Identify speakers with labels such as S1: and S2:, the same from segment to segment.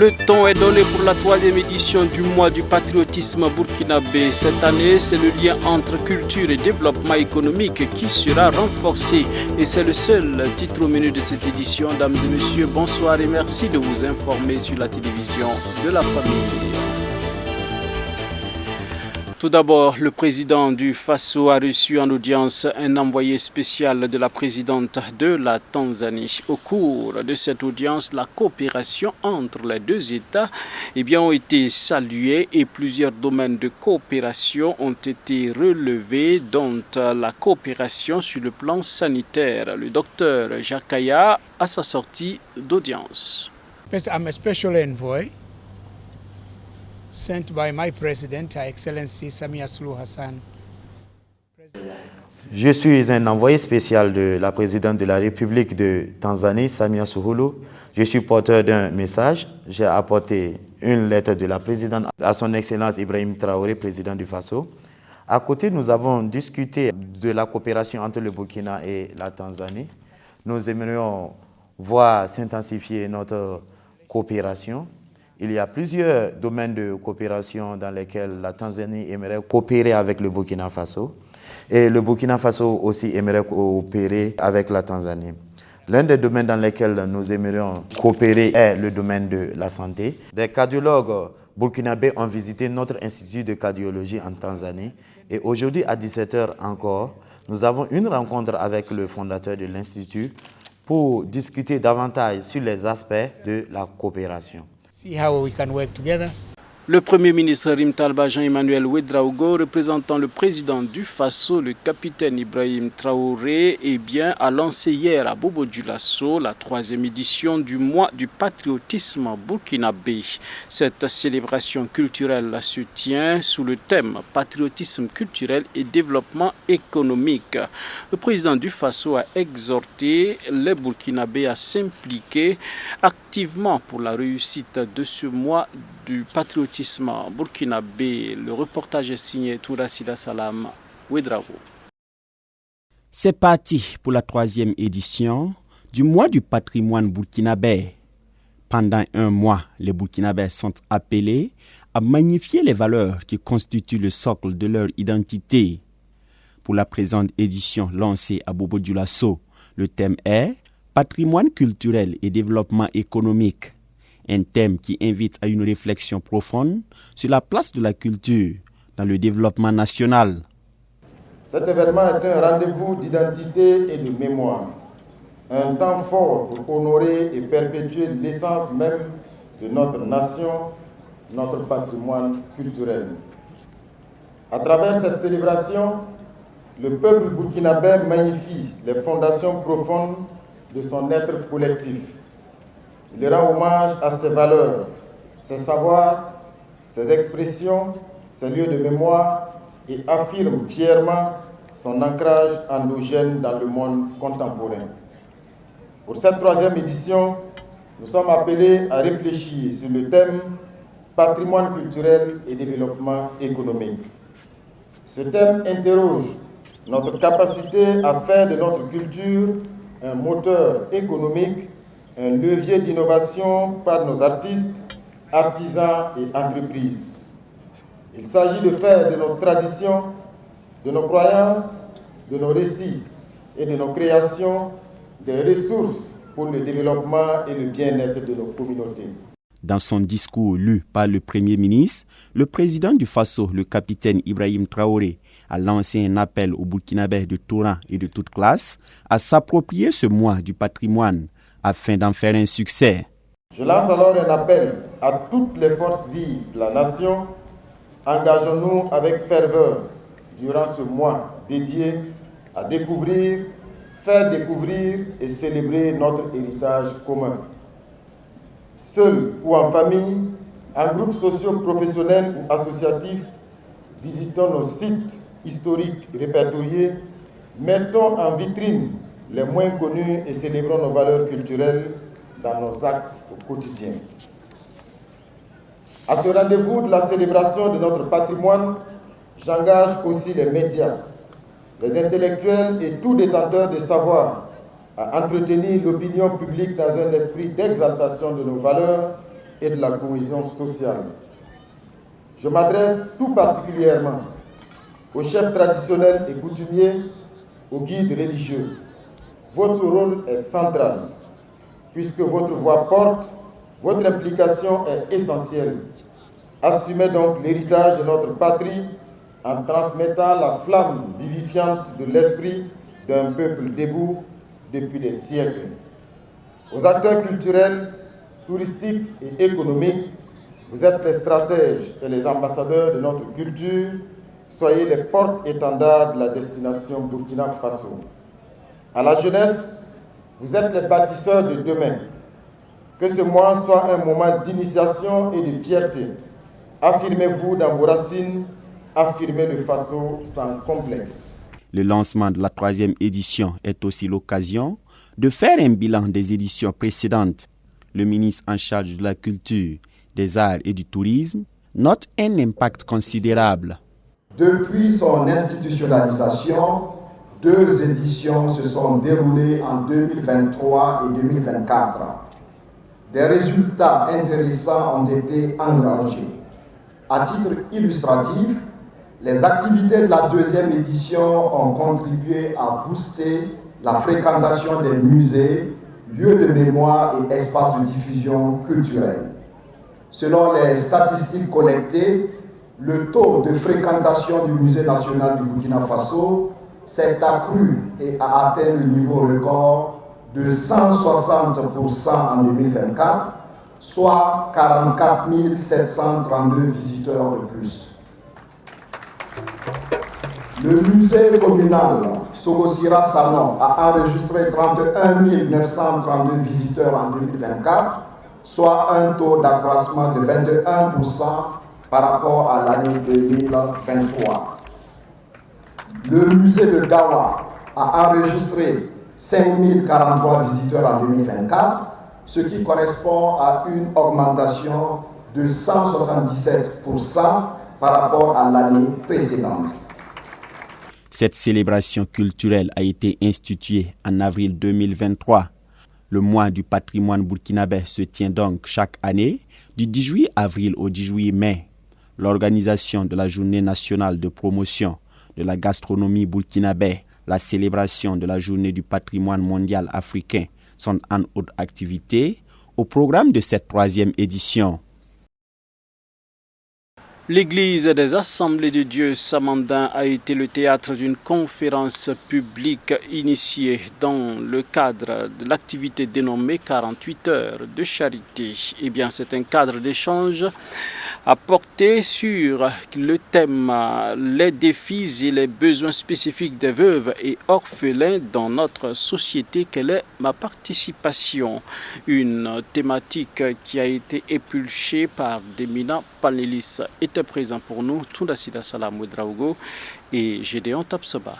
S1: Le ton est donné pour la 3e édition du mois du patriotisme burkinabé. Cette année, c'est le lien entre culture et développement économique qui sera renforcé. Et c'est le seul titre au menu de cette édition. Dames et messieurs, bonsoir et merci de vous informer sur la télévision de la famille. Tout d'abord, le président du Faso a reçu en audience un envoyé spécial de la présidente de la Tanzanie. Au cours de cette audience, la coopération entre les deux États ont été salués et plusieurs domaines de coopération ont été relevés, dont la coopération sur le plan sanitaire. Le docteur Jakaya à sa sortie d'audience.
S2: I'm a special envoy sent by my President, Her Excellency Samia Suluhu Hassan.
S3: Je suis un envoyé spécial de la présidente de la République de Tanzanie, Samia Suluhu. Je suis porteur d'un message. J'ai apporté une lettre de la présidente à son Excellence Ibrahim Traoré, président du Faso. À côté, nous avons discuté de la coopération entre le Burkina et la Tanzanie. Nous aimerions voir s'intensifier notre coopération. Il y a plusieurs domaines de coopération dans lesquels la Tanzanie aimerait coopérer avec le Burkina Faso. Et le Burkina Faso aussi aimerait coopérer avec la Tanzanie. L'un des domaines dans lesquels nous aimerions coopérer est le domaine de la santé. Des cardiologues burkinabés ont visité notre institut de cardiologie en Tanzanie. Et aujourd'hui, à 17h encore, nous avons une rencontre avec le fondateur de l'institut pour discuter davantage sur les aspects de la coopération.
S2: See how we can work together.
S1: Le Premier ministre Rim Talba Jean-Emmanuel Ouedraogo, représentant le président du Faso, le capitaine Ibrahim Traoré, a lancé hier à Bobo Dioulasso la 3e édition du mois du patriotisme burkinabé. Cette célébration culturelle se tient sous le thème patriotisme culturel et développement économique. Le président du Faso a exhorté les Burkinabés à s'impliquer activement pour la réussite de ce mois du patriotisme burkinabé. Le reportage est signé Tourasida Salam Ouedraogo.
S4: C'est parti pour la 3e édition du mois du patrimoine burkinabé. Pendant un mois, les Burkinabés sont appelés à magnifier les valeurs qui constituent le socle de leur identité. Pour la présente édition lancée à Bobo Dioulasso, le thème est Patrimoine culturel et développement économique. Un thème qui invite à une réflexion profonde sur la place de la culture dans le développement national.
S5: Cet événement est un rendez-vous d'identité et de mémoire, un temps fort pour honorer et perpétuer l'essence même de notre nation, notre patrimoine culturel. À travers cette célébration, le peuple burkinabé magnifie les fondations profondes de son être collectif. Il rend hommage à ses valeurs, ses savoirs, ses expressions, ses lieux de mémoire et affirme fièrement son ancrage endogène dans le monde contemporain. Pour cette 3e édition, nous sommes appelés à réfléchir sur le thème patrimoine culturel et développement économique. Ce thème interroge notre capacité à faire de notre culture un moteur économique, un levier d'innovation par nos artistes, artisans et entreprises. Il s'agit de faire de nos traditions, de nos croyances, de nos récits et de nos créations des ressources pour le développement et le bien-être de nos communautés.
S4: Dans son discours lu par le Premier ministre, le président du Faso, le capitaine Ibrahim Traoré, a lancé un appel aux Burkinabés de tout rang et de toute classe à s'approprier ce mois du patrimoine afin d'en faire un succès.
S5: Je lance alors un appel à toutes les forces vives de la nation. Engageons-nous avec ferveur durant ce mois dédié à découvrir, faire découvrir et célébrer notre héritage commun. Seul ou en famille, en groupe socio-professionnel ou associatif, visitons nos sites historiques répertoriés, mettons en vitrine les moins connus et célébrons nos valeurs culturelles dans nos actes quotidiens. À ce rendez-vous de la célébration de notre patrimoine, j'engage aussi les médias, les intellectuels et tout détenteur de savoir à entretenir l'opinion publique dans un esprit d'exaltation de nos valeurs et de la cohésion sociale. Je m'adresse tout particulièrement aux chefs traditionnels et coutumiers, aux guides religieux. Votre rôle est central, puisque votre voix porte, votre implication est essentielle. Assumez donc l'héritage de notre patrie en transmettant la flamme vivifiante de l'esprit d'un peuple debout depuis des siècles. Aux acteurs culturels, touristiques et économiques, vous êtes les stratèges et les ambassadeurs de notre culture. Soyez les porte-étendards de la destination Burkina Faso. À la jeunesse, vous êtes les bâtisseurs de demain. Que ce mois soit un moment d'initiation et de fierté. Affirmez-vous dans vos racines, affirmez le Faso sans complexe.
S4: Le lancement de la 3e édition est aussi l'occasion de faire un bilan des éditions précédentes. Le ministre en charge de la culture, des arts et du tourisme note un impact considérable.
S6: Depuis son institutionnalisation, 2 éditions se sont déroulées en 2023 et 2024. Des résultats intéressants ont été engrangés. À titre illustratif, les activités de la 2e édition ont contribué à booster la fréquentation des musées, lieux de mémoire et espaces de diffusion culturelle. Selon les statistiques collectées, le taux de fréquentation du Musée national du Burkina Faso s'est accru et a atteint le niveau record de 160% en 2024, soit 44 732 visiteurs de plus. Le musée communal Sogosira Salon a enregistré 31 932 visiteurs en 2024, soit un taux d'accroissement de 21% par rapport à l'année 2023. Le musée de Gawa a enregistré 5 043 visiteurs en 2024, ce qui correspond à une augmentation de 177% par rapport à l'année précédente.
S4: Cette célébration culturelle a été instituée en avril 2023. Le mois du patrimoine burkinabé se tient donc chaque année du 10 juillet avril au 10 juillet mai. L'organisation de la journée nationale de promotion de la gastronomie burkinabé, la célébration de la journée du patrimoine mondial africain sont en autres activités au programme de cette 3e édition.
S1: L'église des Assemblées de Dieu Samandin a été le théâtre d'une conférence publique initiée dans le cadre de l'activité dénommée 48 heures de charité. Eh bien, c'est un cadre d'échange à porter sur le thème les défis et les besoins spécifiques des veuves et orphelins dans notre société. Quelle est ma participation? Une thématique qui a été épulchée par d'éminents panélistes étaient présents pour nous, Toundasida Salam Ouedraogo et Gédéon Tapsoba.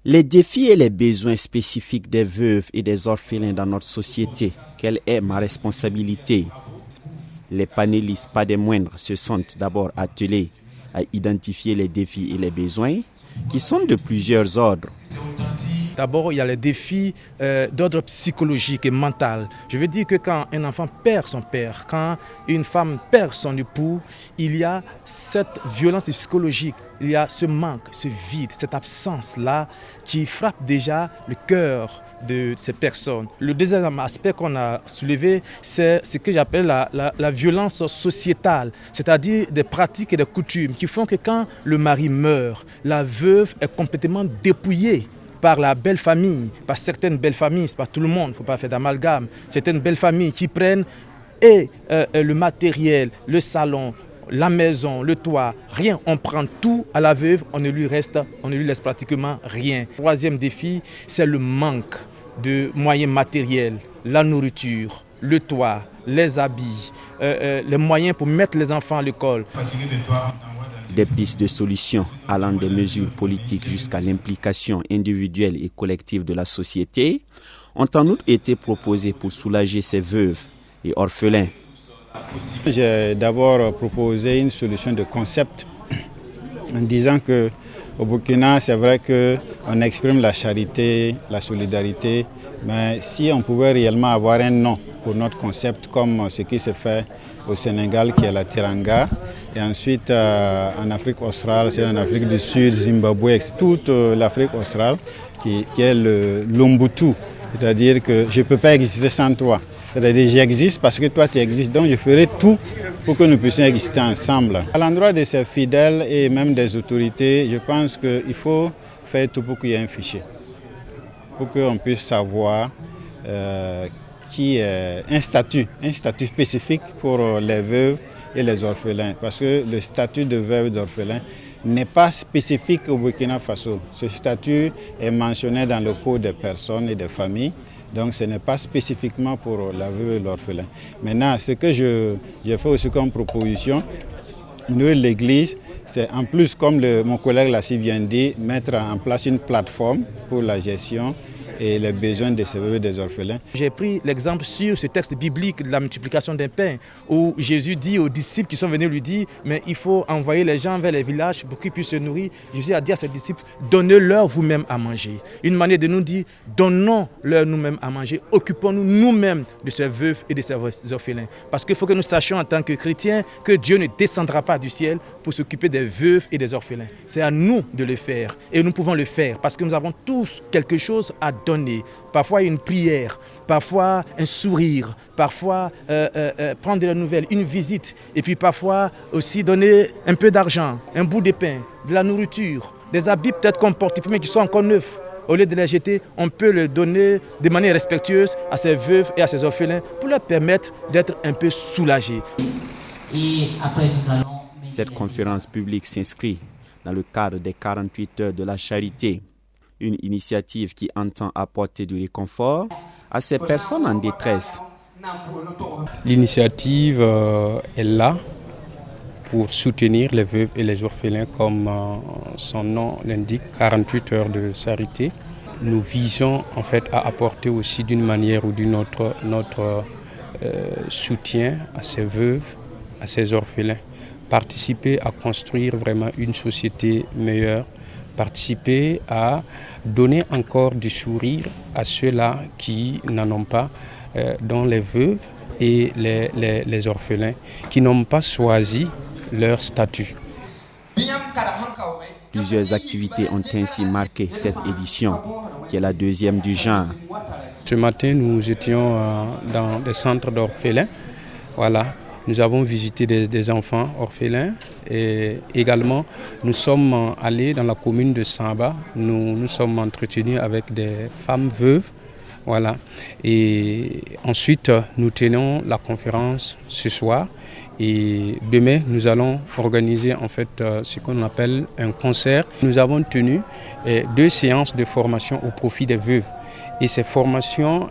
S4: Les défis et les besoins spécifiques des veuves et des orphelins dans notre société. Quelle est ma responsabilité? Les panélistes, pas des moindres, se sont d'abord attelés à identifier les défis et les besoins qui sont de plusieurs ordres.
S7: D'abord, il y a les défis d'ordre psychologique et mental. Je veux dire que quand un enfant perd son père, quand une femme perd son époux, il y a cette violence psychologique, il y a ce manque, ce vide, cette absence-là qui frappe déjà le cœur de ces personnes. Le deuxième aspect qu'on a soulevé, c'est ce que j'appelle la violence sociétale, c'est-à-dire des pratiques et des coutumes qui font que quand le mari meurt, la veuve est complètement dépouillée par la belle famille, par certaines belles familles, c'est pas tout le monde, il ne faut pas faire d'amalgame, certaines belles familles qui prennent le matériel, le salon, la maison, le toit, rien, on prend tout à la veuve, on ne lui laisse pratiquement rien. Troisième défi, c'est le manque de moyens matériels, la nourriture, le toit, les habits, les moyens pour mettre les enfants à l'école.
S4: Des pistes de solutions allant des mesures politiques jusqu'à l'implication individuelle et collective de la société ont en outre été proposées pour soulager ces veuves et orphelins.
S8: J'ai d'abord proposé une solution de concept en disant que au Burkina, c'est vrai qu'on exprime la charité, la solidarité, mais si on pouvait réellement avoir un nom pour notre concept, comme ce qui se fait au Sénégal, qui est la Teranga. Et ensuite, en Afrique australe, c'est en Afrique du Sud, Zimbabwe, toute l'Afrique australe, qui est l'Umbutu. C'est-à-dire que je ne peux pas exister sans toi. C'est-à-dire que j'existe parce que toi tu existes. Donc je ferai tout pour que nous puissions exister ensemble. À l'endroit de ces fidèles et même des autorités, je pense qu'il faut faire tout pour qu'il y ait un fichier. Pour qu'on puisse savoir un statut spécifique pour les veuves et les orphelins. Parce que le statut de veuve et d'orphelin n'est pas spécifique au Burkina Faso. Ce statut est mentionné dans le Code des personnes et des familles. Donc ce n'est pas spécifiquement pour la veuve et l'orphelin. Maintenant, ce que j'ai fait aussi comme proposition, au niveau de l'Église, c'est en plus, comme mon collègue l'a si bien dit, mettre en place une plateforme pour la gestion et les besoins de ces veuves et des orphelins.
S7: J'ai pris l'exemple sur ce texte biblique de la multiplication d'un pain, où Jésus dit aux disciples qui sont venus lui dire, mais il faut envoyer les gens vers les villages pour qu'ils puissent se nourrir. Jésus a dit à ses disciples, donnez-leur vous-même à manger. Une manière de nous dire, donnons-leur nous-mêmes à manger, occupons-nous nous-mêmes de ces veuves et de ces orphelins. Parce qu'il faut que nous sachions en tant que chrétiens que Dieu ne descendra pas du ciel pour s'occuper des veuves et des orphelins. C'est à nous de le faire. Et nous pouvons le faire parce que nous avons tous quelque chose à donner. Parfois une prière, parfois un sourire, parfois prendre de la nouvelle, une visite. Et puis parfois aussi donner un peu d'argent, un bout de pain, de la nourriture, des habits peut-être qu'on porte mais qui sont encore neufs. Au lieu de les jeter, on peut les donner de manière respectueuse à ces veuves et à ces orphelins pour leur permettre d'être un peu soulagés.
S9: Et après, nous allons...
S4: Cette conférence publique s'inscrit dans le cadre des 48 heures de la charité, une initiative qui entend apporter du réconfort à ces personnes en détresse.
S10: L'initiative est là pour soutenir les veuves et les orphelins, comme son nom l'indique, 48 heures de charité. Nous visons en fait à apporter aussi d'une manière ou d'une autre notre soutien à ces veuves, à ces orphelins, participer à construire vraiment une société meilleure, participer à donner encore du sourire à ceux-là qui n'en ont pas, dont les veuves et les orphelins, qui n'ont pas choisi leur statut.
S4: Plusieurs activités ont ainsi marqué cette édition, qui est la deuxième du genre.
S10: Ce matin, nous étions dans des centres d'orphelins. Voilà. Nous avons visité des enfants orphelins et également nous sommes allés dans la commune de Samba. Nous sommes entretenus avec des femmes veuves. Voilà. Et ensuite, nous tenons la conférence ce soir. Et demain, nous allons organiser en fait ce qu'on appelle un concert. Nous avons tenu 2 séances de formation au profit des veuves. Et ces formations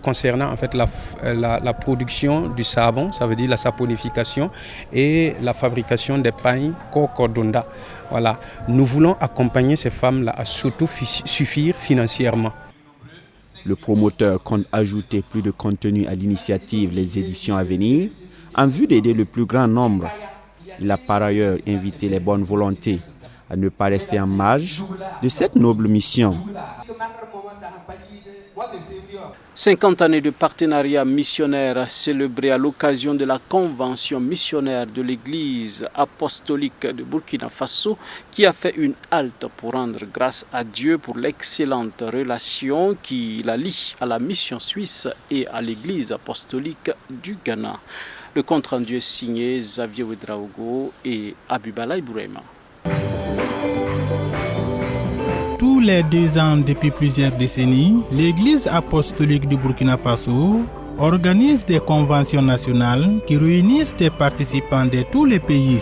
S10: concernant en fait la production du savon, ça veut dire la saponification et la fabrication des pailles Kokodonda. Voilà. Nous voulons accompagner ces femmes-là à s'autosuffire financièrement.
S4: Le promoteur compte ajouter plus de contenu à l'initiative les éditions à venir en vue d'aider le plus grand nombre. Il a par ailleurs invité les bonnes volontés à ne pas rester en marge de cette noble mission.
S1: 50 années de partenariat missionnaire célébrées à l'occasion de la convention missionnaire de l'Église apostolique de Burkina Faso qui a fait une halte pour rendre grâce à Dieu pour l'excellente relation qui la lie à la mission suisse et à l'Église apostolique du Ghana. Le compte-rendu est signé Xavier Ouedraogo et Abibala Ibrahima.
S2: Tous les 2 ans depuis plusieurs décennies, l'Église apostolique du Burkina Faso organise des conventions nationales qui réunissent des participants de tous les pays.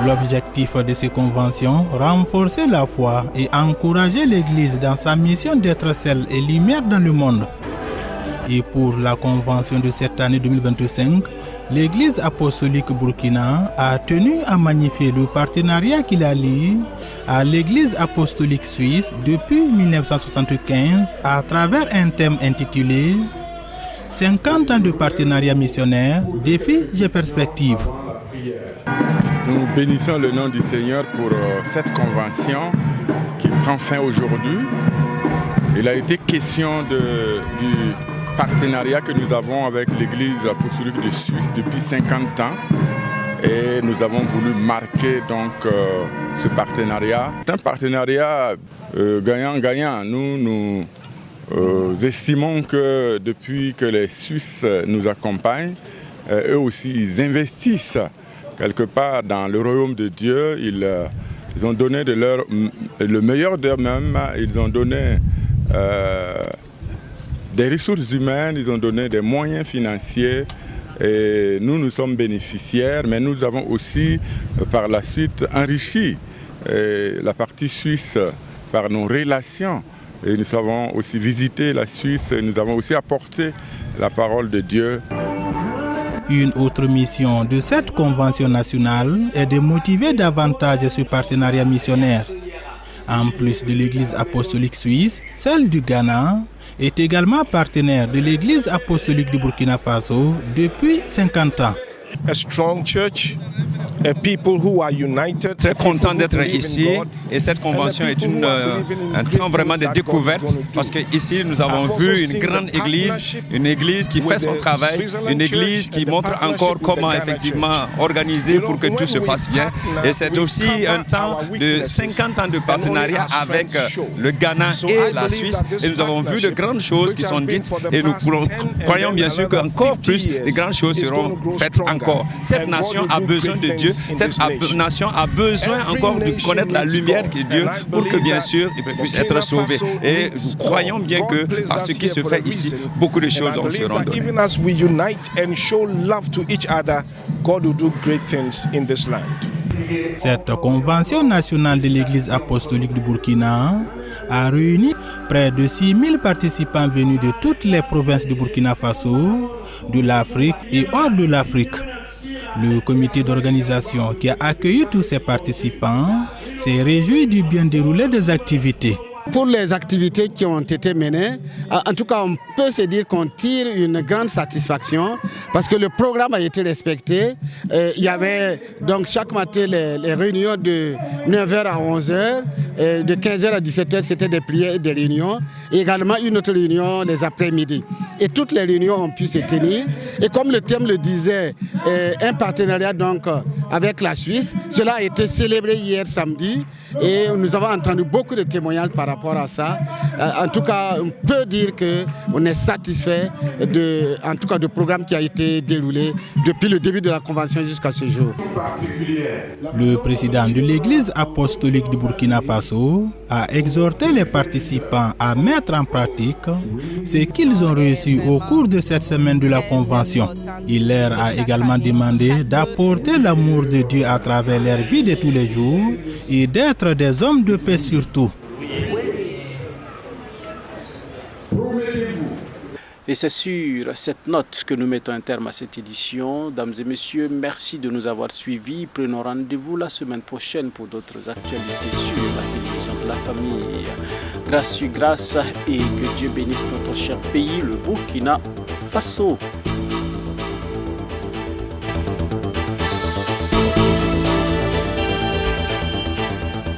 S2: L'objectif de ces conventions, renforcer la foi et encourager l'Église dans sa mission d'être sel et lumière dans le monde. Et pour la convention de cette année 2025, l'Église apostolique Burkina a tenu à magnifier le partenariat qui la lie à l'Église apostolique suisse depuis 1975 à travers un thème intitulé 50 ans de partenariat missionnaire, défis et perspectives.
S11: Nous bénissons le nom du Seigneur pour cette convention qui prend fin aujourd'hui. Il a été question du partenariat que nous avons avec l'Église apostolique de Suisse depuis 50 ans. Et nous avons voulu marquer donc ce partenariat. C'est un partenariat gagnant-gagnant. Nous estimons que depuis que les Suisses nous accompagnent, eux aussi ils investissent quelque part dans le royaume de Dieu. Ils ont donné le meilleur d'eux-mêmes. Ils ont donné des ressources humaines, ils ont donné des moyens financiers. Et nous sommes bénéficiaires, mais nous avons aussi par la suite enrichi la partie suisse par nos relations. Et nous avons aussi visité la Suisse et nous avons aussi apporté la parole de Dieu.
S2: Une autre mission de cette convention nationale est de motiver davantage ce partenariat missionnaire. En plus de l'Église apostolique suisse, celle du Ghana est également partenaire de l'Église apostolique du Burkina Faso depuis 50 ans.
S12: A strong church, a people who are united.
S13: Très content d'être ici et cette convention est un temps vraiment de découverte parce qu'ici nous avons vu une grande église, une église qui fait son travail, une église qui montre encore comment effectivement organiser pour que tout se passe bien. Et c'est aussi un temps de 50 ans de partenariat avec le Ghana et la Suisse et nous avons vu de grandes choses qui sont dites et nous croyons bien sûr qu'encore plus de grandes choses seront faites encore. Cette nation a besoin de Dieu, cette nation a besoin encore de connaître la lumière de Dieu pour que bien sûr il puisse être sauvé. Et nous croyons bien que par ce qui se fait ici, beaucoup de choses seront données.
S12: Even as we unite and show love to each other, God will do great things in this land.
S2: Cette convention nationale de l'Église apostolique du Burkina a réuni près de 6000 participants venus de toutes les provinces du Burkina Faso, de l'Afrique et hors de l'Afrique. Le comité d'organisation qui a accueilli tous ces participants s'est réjoui du bien déroulé des activités.
S14: Pour les activités qui ont été menées, en tout cas, on peut se dire qu'on tire une grande satisfaction parce que le programme a été respecté. Il y avait donc chaque matin les réunions de 9h à 11h, de 15h à 17h, c'était des prières et des réunions. Et également une autre réunion les après-midi. Et toutes les réunions ont pu se tenir. Et comme le thème le disait, un partenariat donc avec la Suisse, cela a été célébré hier samedi et nous avons entendu beaucoup de témoignages par rapport à ça. En tout cas, on peut dire qu'on est satisfait du programme qui a été déroulé depuis le début de la convention jusqu'à ce jour.
S2: Le président de l'Église apostolique du Burkina Faso a exhorté les participants à mettre en pratique ce qu'ils ont reçu au cours de cette semaine de la convention. Il leur a également demandé d'apporter l'amour de Dieu à travers leur vie de tous les jours et d'être des hommes de paix surtout.
S1: Et c'est sur cette note que nous mettons un terme à cette édition. Dames et messieurs, merci de nous avoir suivis. Prenons rendez-vous la semaine prochaine pour d'autres actualités sur la télévision de la famille. Grâce sur grâce et que Dieu bénisse notre cher pays, le Burkina Faso.